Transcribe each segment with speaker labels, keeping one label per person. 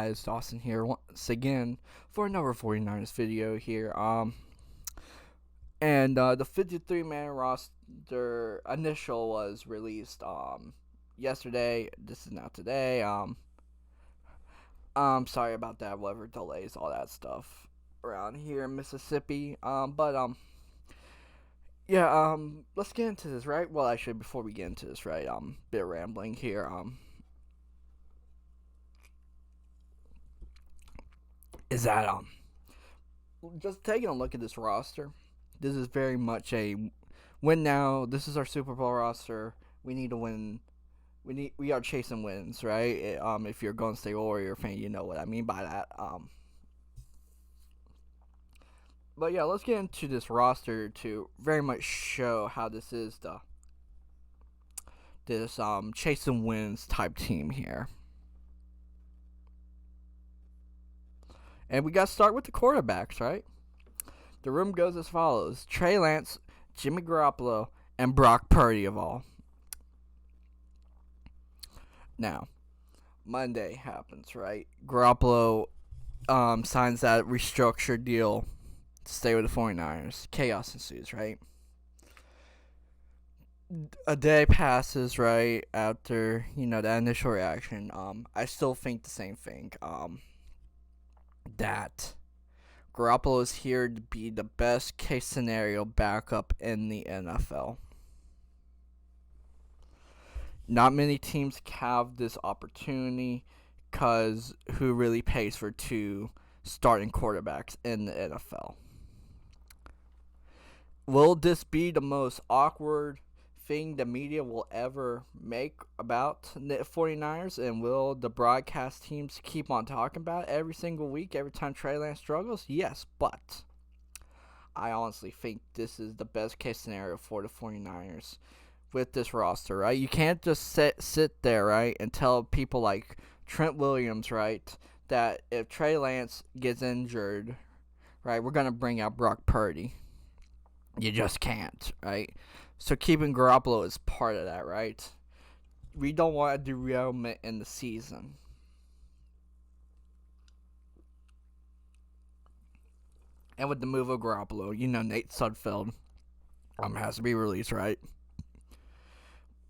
Speaker 1: guys, Dawson here once again for another 49ers video here. The 53-man roster initial was released yesterday. This is now today. Sorry about that, weather delays, all that stuff around here in Mississippi. Let's get into this, right? Well, actually, before we get into this, right, bit of rambling here. Is that just taking a look at this roster. This is very much a win now. This is our Super Bowl roster. We need to win. We are chasing wins, right? If you're a Golden State Warrior fan, you know what I mean by that. But yeah, let's get into this roster to very much show how this is this chasing wins type team here. And we got to start with the quarterbacks, right? The room goes as follows: Trey Lance, Jimmy Garoppolo, and Brock Purdy of all. Now, Monday happens, right? Garoppolo signs that restructured deal to stay with the 49ers. Chaos ensues, right? A day passes, right, after, that initial reaction. I still think the same thing. That Garoppolo is here to be the best case scenario backup in the NFL. Not many teams have this opportunity because who really pays for two starting quarterbacks in the NFL? Will this be the most awkward thing the media will ever make about the 49ers, and will the broadcast teams keep on talking about it every single week, every time Trey Lance struggles? Yes, but I honestly think this is the best case scenario for the 49ers with this roster, right? You can't just sit there, right, and tell people like Trent Williams, right, that if Trey Lance gets injured, right, we're going to bring out Brock Purdy. You just can't, right? So keeping Garoppolo is part of that, right? We don't want a derailment in the season. And with the move of Garoppolo, Nate Sudfeld has to be released, right?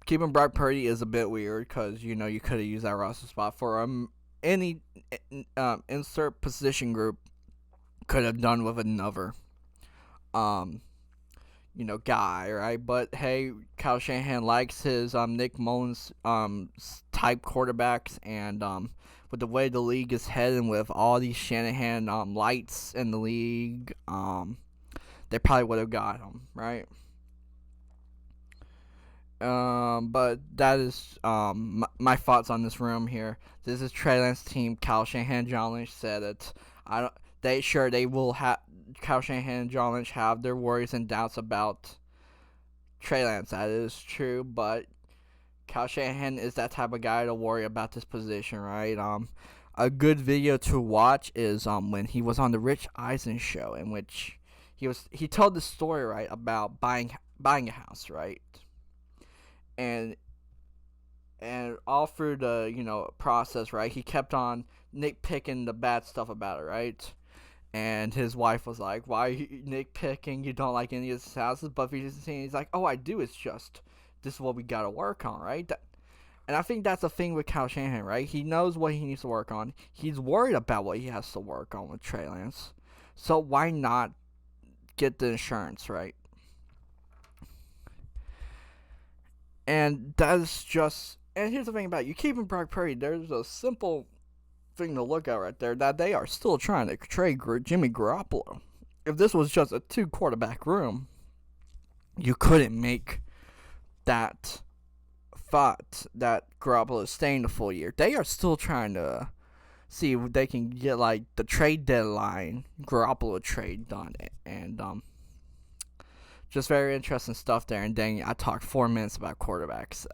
Speaker 1: Keeping Brock Purdy is a bit weird because, you could have used that roster spot for any insert position group could have done with another guy, right? But hey, Kyle Shanahan likes his Nick Mullins type quarterbacks, and with the way the league is heading with all these Shanahan lights in the league, they probably would have got him, right? But that is my thoughts on this room here. This is Trey Lance team. Kyle Shanahan, John Lynch said it. They will have. Kyle Shanahan and John Lynch have their worries and doubts about Trey Lance. That is true, but Kyle Shanahan is that type of guy to worry about this position, right? A good video to watch is when he was on the Rich Eisen show, in which he told the story, right, about buying a house, right, and all through the process, right, he kept on nitpicking the bad stuff about it, right. And his wife was like, "Why are you nitpicking? You don't like any of his houses?" But he's like, "Oh, I do. It's just this is what we gotta work on, right?" And I think that's the thing with Kyle Shanahan, right? He knows what he needs to work on. He's worried about what he has to work on with Trey Lance. So why not get the insurance, right? And that's just. And here's the thing about it. You keeping Brock Purdy. There's a simple thing to look at right there, that they are still trying to trade Jimmy Garoppolo. If this was just a 2-quarterback room, you couldn't make that thought that Garoppolo is staying the full year. They are still trying to see if they can get like the trade deadline Garoppolo trade done, and just very interesting stuff there. And dang, I talked 4 minutes about quarterbacks.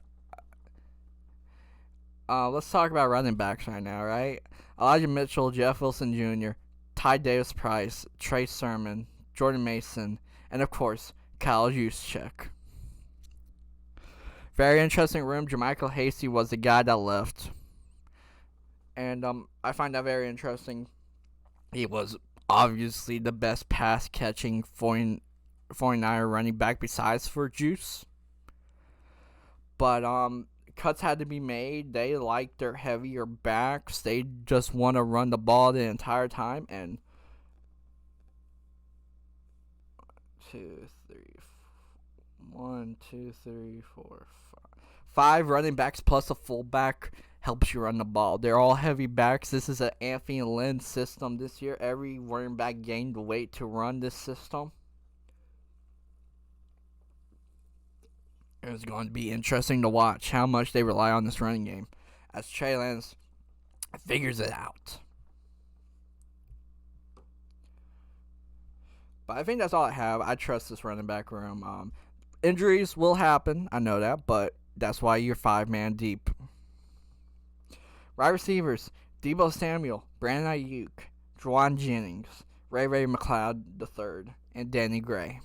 Speaker 1: Let's talk about running backs right now, right? Elijah Mitchell, Jeff Wilson Jr., Ty Davis-Price, Trey Sermon, Jordan Mason, and of course, Kyle Juszczyk. Very interesting room. JaMycal Hasty was the guy that left. and I find that very interesting. He was obviously the best pass catching 49er running back besides for Juice. But cuts had to be made. They like their heavier backs. They just want to run the ball the entire time. And 2, 3, 1, 2, 3, 4, 5 running backs plus a fullback helps you run the ball. They're all heavy backs. This is an Anthony Lynn system this year. Every running back gained weight to run this system. It's going to be interesting to watch how much they rely on this running game as Trey Lance figures it out. But I think that's all I have. I trust this running back room. Injuries will happen. I know that, but that's why you're 5-man deep. Wide receivers: Deebo Samuel, Brandon Ayuk, Juwan Jennings, Ray McLeod III, and Danny Gray.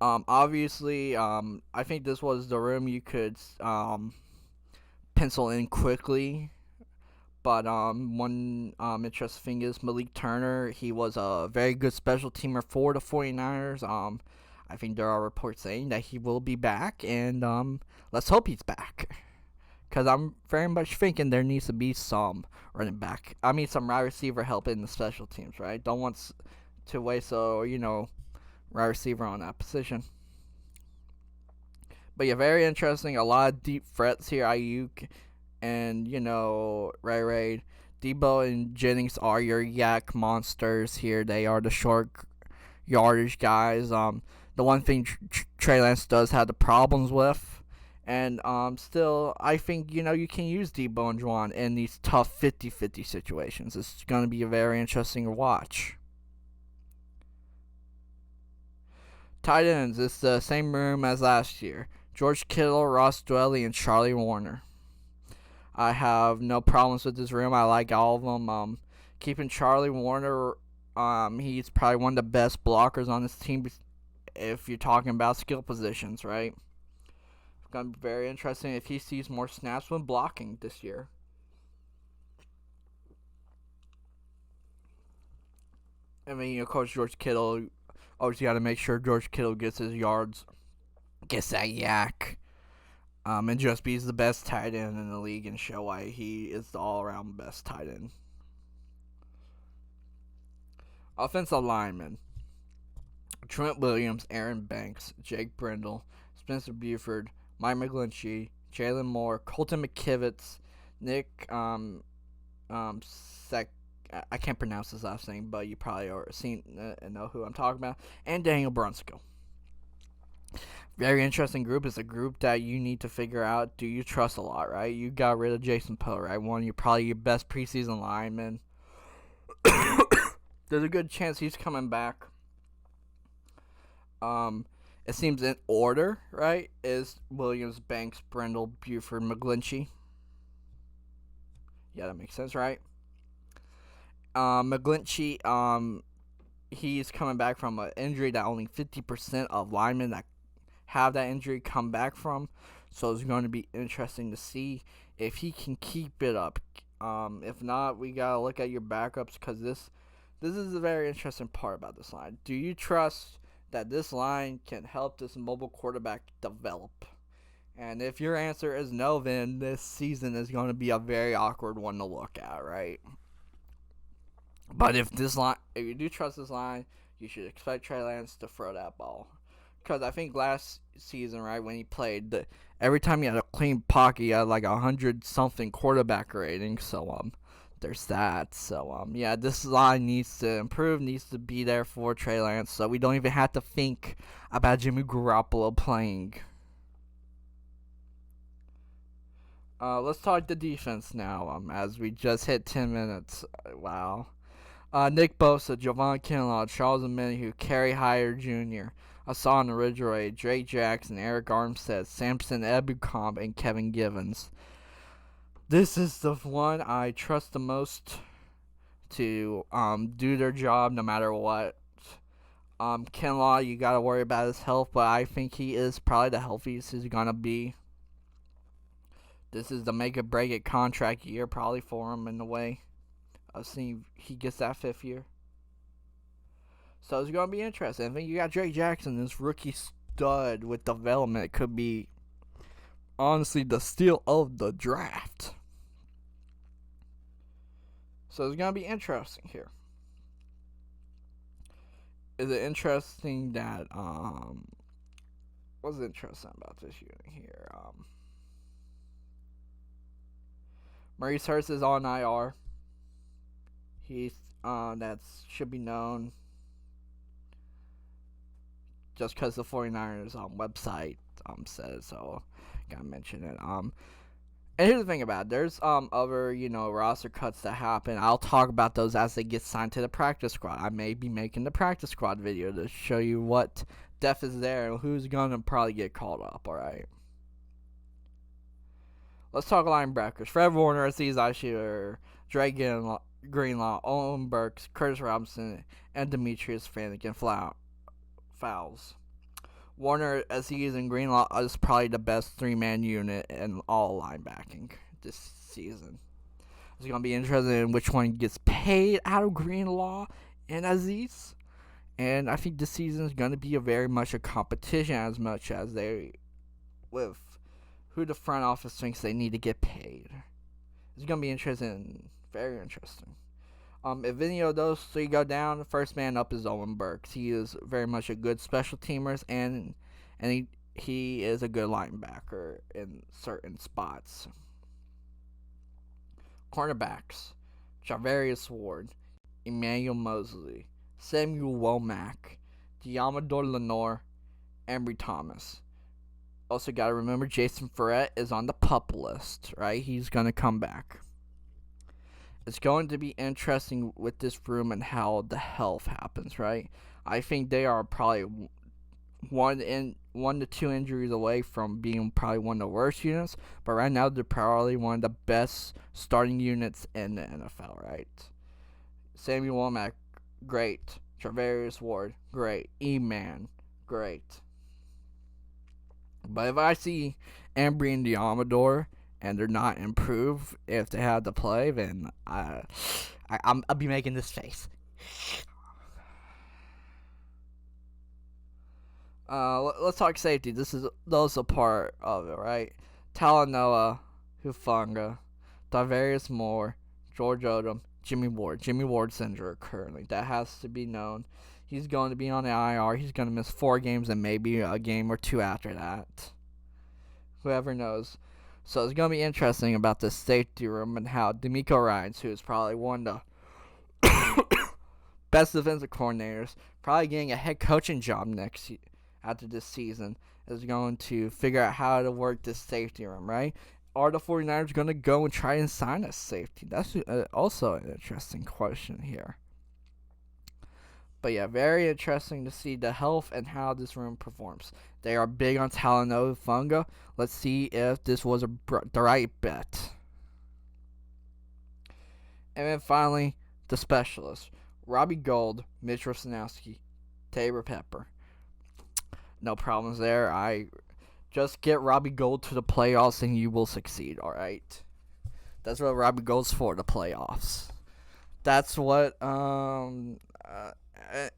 Speaker 1: Obviously, I think this was the room you could pencil in quickly. But one interesting thing is Malik Turner. He was a very good special teamer for the 49ers. I think there are reports saying that he will be back, and let's hope he's back. Because I'm very much thinking there needs to be some running back. I mean, some wide receiver help in the special teams, right? Don't want to waste wide receiver on that position. But yeah, very interesting. A lot of deep threats here. Ayuk and, Ray. Deebo and Jennings are your yak monsters here. They are the short yardage guys. The one thing Trey Lance does have the problems with. And still, I think, you can use Deebo and Juwan in these tough 50-50 situations. It's going to be a very interesting watch. Tight ends, it's the same room as last year. George Kittle, Ross Dwelly, and Charlie Warner. I have no problems with this room. I like all of them. Keeping Charlie Warner, he's probably one of the best blockers on this team if you're talking about skill positions, right? It's going to be very interesting if he sees more snaps when blocking this year. I mean, Coach George Kittle, always got to make sure George Kittle gets his yards, gets that yak, and just be the best tight end in the league and show why he is the all-around best tight end. Offensive linemen: Trent Williams, Aaron Banks, Jake Brindle, Spencer Buford, Mike McGlinchey, Jalen Moore, Colton McKivitz, Nick I can't pronounce his last name, but you probably already seen and know who I'm talking about, and Daniel Brunskill. Very interesting group. It's a group that you need to figure out, do you trust a lot, right? You got rid of Jason Poe, right? One of probably your best preseason linemen. There's a good chance he's coming back. It seems in order, right? Is Williams, Banks, Brindle, Buford, McGlinchey. Yeah, that makes sense, right? McGlinchey, he's coming back from an injury that only 50% of linemen that have that injury come back from. So it's going to be interesting to see if he can keep it up. If not, we got to look at your backups, because this is a very interesting part about this line. Do you trust that this line can help this mobile quarterback develop? And if your answer is no, then this season is going to be a very awkward one to look at, right? But if you do trust this line, you should expect Trey Lance to throw that ball. Because I think last season, right, when he played, every time he had a clean pocket, he had like 100-something quarterback rating. So there's that. So yeah, this line needs to improve, needs to be there for Trey Lance, so we don't even have to think about Jimmy Garoppolo playing. Let's talk the defense now. As we just hit 10 minutes. Wow. Nick Bosa, Javon Kinlaw, Charles Omenihu, Kerry Hyder Jr., Hassan Ridgeway, Drake Jackson, Eric Armstead, Samson Ebukam, and Kevin Givens. This is the one I trust the most to do their job no matter what. Kinlaw, you got to worry about his health, but I think he is probably the healthiest he's going to be. This is the make or break it contract year probably for him in a way. I've seen he gets that 5th year. So it's going to be interesting. I think you got Drake Jackson, this rookie stud with development. It could be, honestly, the steal of the draft. So it's going to be interesting here. Is it interesting that, what's interesting about this unit here? Maurice Hurst is on IR. He's, that should be known. Just because the 49ers website says so, gotta mention it. And here's the thing about it. There's other roster cuts that happen. I'll talk about those as they get signed to the practice squad. I may be making the practice squad video to show you what depth is there and who's gonna probably get called up. All right. Let's talk linebackers. Fred Warner, Aziz Ishii, Trey Greenlaw, Owen Burks, Curtis Robinson, and Demetrius Fanigan fouls. Warner, Aziz, and Greenlaw is probably the best 3-man unit in all linebacking this season. It's going to be interesting in which one gets paid out of Greenlaw and Aziz. And I think this season is going to be very much a competition as much as with who the front office thinks they need to get paid. It's going to be interesting, very interesting. If any of those 3 go down, the first man up is Owen Burks. He is very much a good special teamer, and he is a good linebacker in certain spots. Cornerbacks: Javarius Ward, Emmanuel Mosley, Samuel Womack, Diamador Lenore, Ambry Thomas. Also got to remember Jason Ferret is on the PUP list, right? He's going to come back. It's going to be interesting with this room and how the health happens, right? I think they are probably 1 to 2 injuries away from being probably one of the worst units, but right now they're probably one of the best starting units in the NFL, right? Samuel Womack, great. Travarius Ward, great. E-Man, great. But if I see Ambry and Diamador and they're not improved if they have to play, then I'll be making this face. Let's talk safety. This is a part of it, right? Talanoa, Hufanga, Tavarius Moore, George Odom, Jimmy Ward. Jimmy Ward's injured currently. That has to be known. He's going to be on the IR. He's going to miss 4 games and maybe a game or 2 after that. Whoever knows. So it's going to be interesting about this safety room and how D'Amico Ryans, who is probably one of the best defensive coordinators, probably getting a head coaching job after this season, is going to figure out how to work this safety room, right? Are the 49ers going to go and try and sign a safety? That's also an interesting question here. But yeah, very interesting to see the health and how this room performs. They are big on Talanoa Funga. Let's see if this was the right bet. And then finally, the specialists. Robbie Gould, Mitch Rosanowski, Tabor Pepper. No problems there. I just get Robbie Gould to the playoffs and you will succeed, alright? That's what Robbie Gould's for, the playoffs. That's what,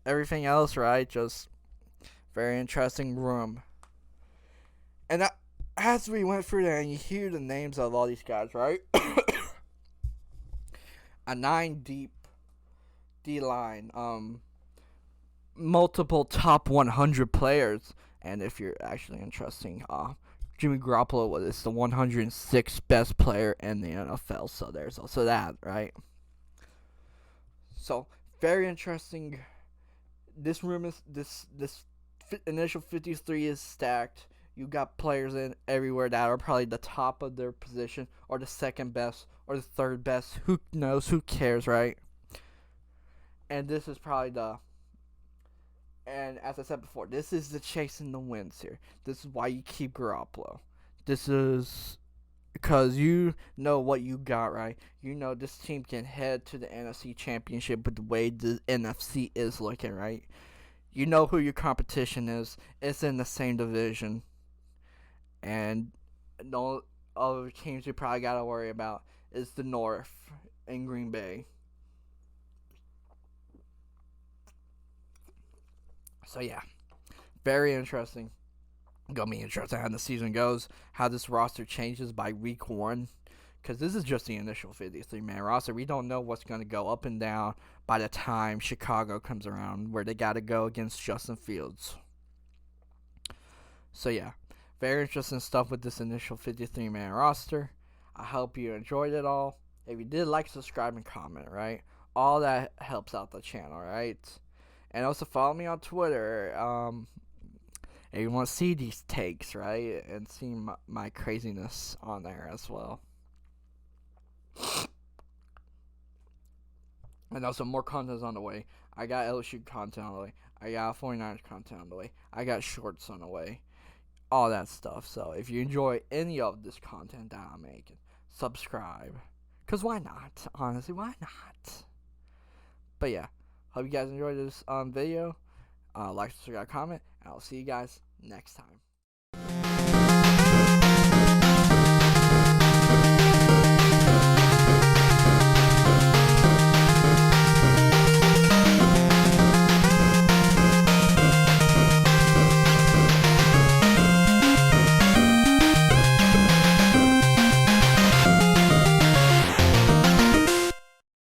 Speaker 1: everything else, right? Just very interesting room. And as we went through there, and you hear the names of all these guys, right? A 9-deep D-line, multiple top 100 players, and if you're actually interesting, Jimmy Garoppolo is the 106th best player in the NFL, so there's also that, right? So very interesting. This room is this initial 53 is stacked. You got players in everywhere that are probably the top of their position, or the second best, or the third best. Who knows? Who cares, right? And this is probably and as I said before, this is the chasing the wins here. This is why you keep Garoppolo. This is because you know what you got, right? You know this team can head to the NFC Championship with the way the NFC is looking, right? You know who your competition is. It's in the same division. And other teams you probably got to worry about is the North in Green Bay. So yeah, very interesting. Gonna be interesting how the season goes, how this roster changes by week 1, because this is just the initial 53-man roster. We don't know what's gonna go up and down by the time Chicago comes around, where they gotta go against Justin Fields. So yeah, very interesting stuff with this initial 53-man roster. I hope you enjoyed it all. If you did, like, subscribe, and comment, right? All that helps out the channel, right? And also follow me on Twitter. If you want to see these takes, right? And see my craziness on there as well. And also more content on the way. I got LSU content on the way. I got 49ers content on the way. I got shorts on the way. All that stuff. So if you enjoy any of this content that I'm making, subscribe. Because why not? Honestly, why not? But yeah, hope you guys enjoyed this video. Like, subscribe, comment, and I'll see you guys next time.